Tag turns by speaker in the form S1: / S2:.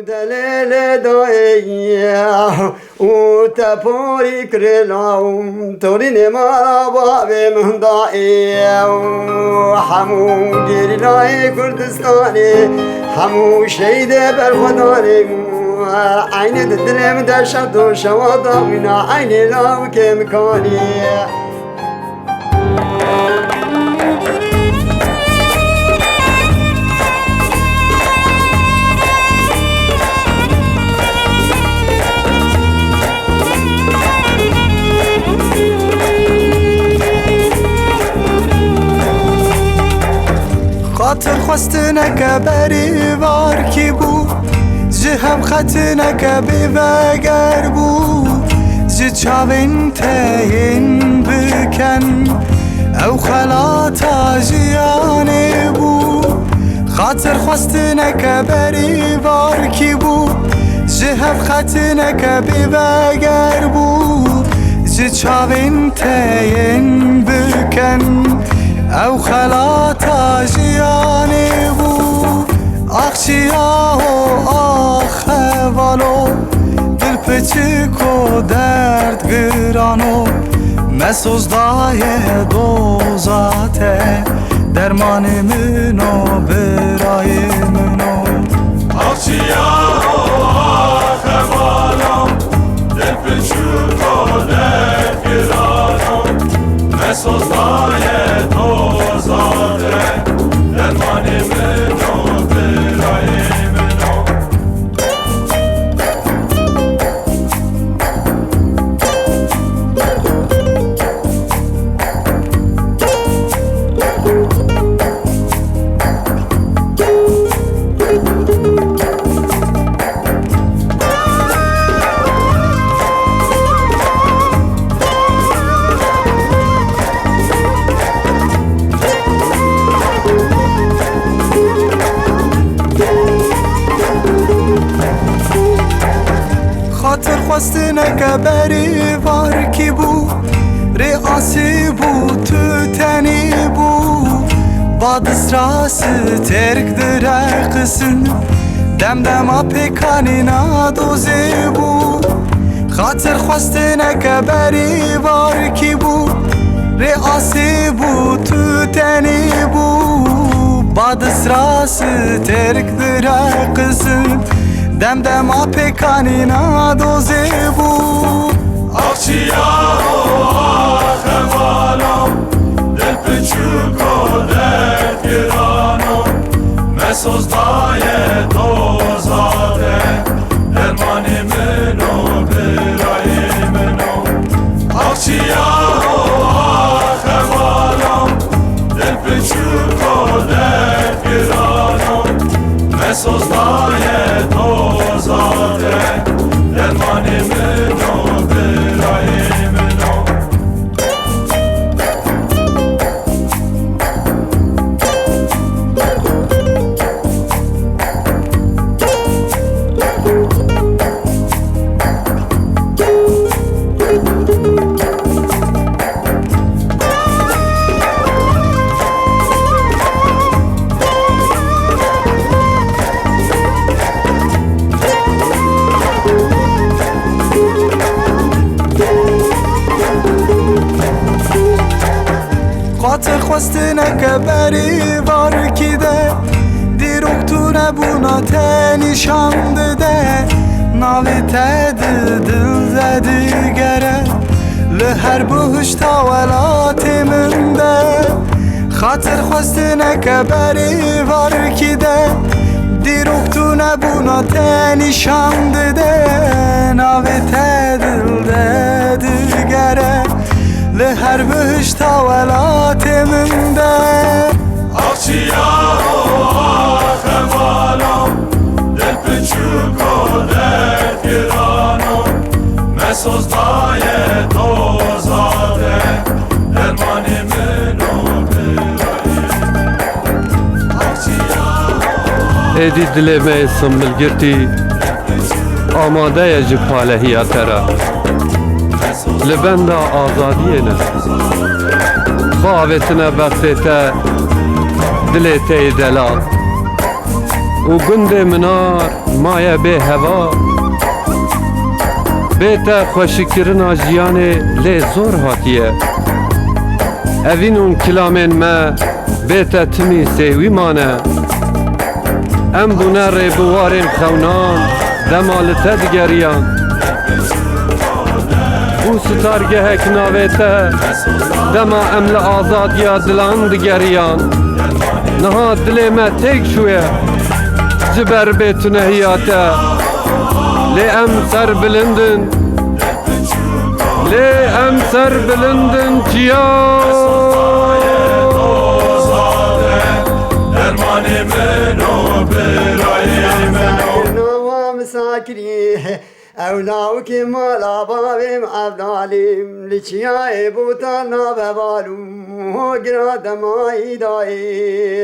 S1: دلیل دایه او تپوری کرلام توری نما بابی من دایه همون گریلای کردستانی همون شهید برخدانی عین دلم در شد و شوادا مینا عین لاو که مکانی
S2: خاطر خواستنک بری وار کی بود جهم خطنک بیوگر بود جه چاوین تین بکن او خلاتا جیانه بود خاطر خواستنک بری وار کی بود جهم خطنک بیوگر بود جه چاوین تین بکن او خلاتا جیانی بو آخشیا و آخ والو دل پچک و درد گرانو مسوزدای دوزاته درمان منو برای منو
S3: آخشیا و آخ والو دل پچک و درد گرانو مسوزدای دوزاته درمان منو برای منو
S2: خاطر خواستنک بری وار کی بود ریاسی بود تو تنی بود بعد راس ترک درقسن دم دم پیکانی نادوزی بود خاطر خواستنک بری وار کی بود ریاسی بود تو تنی بود بعد راس ترک درقسن دم دم پیکانی نادوزی بود
S3: آخشیا و آخ والو دل پچک و درد گرانو مسوزدای دوزاته درمان منو برای منو آخشیا و آخ والو دل پچک و درد گرانو مسوزدای دوزاته درمان منو برای منو
S2: خاطر خواستنک بری وار کی ده دیروک تو نبونا تنیشان ده ناوی تد دل زدی گره لهر بهش تاولات من ده خاطر خواستنک بری وار کی ده دیروک تو نبونا تنیشان ده ناوی تد دل زدی گره لهر بهش تاولات من ده
S3: آخشیا و آخ والو دل پچک و درد گرانو مسوزدای دوزاته درمان منو برای
S4: ایدی دل می سنبل گرتی آماده یجی پالهی ترا لبند آزادی نه باوتنا بخته دل تی دلال و گند منار مایه به هوا بیتا خوشکرنا جیانه لی زور هاتیه اوینون کلامن ما بیتا تمی سیوی مانه ام بونه ری بوارین خونان دمالته دگریان او ستارگه هک ناویته دما امل آزاد یا دلان دگریان نها دلی ما تک شویه جبر بیتونه هیاته لی ام سر بلندن لی ام سر بلندن
S3: درمانی منو برای منو
S1: نوام ساکری اولاو که مالا بابیم افضالیم لچیای بوتا نابوالو گرا دمایی دایی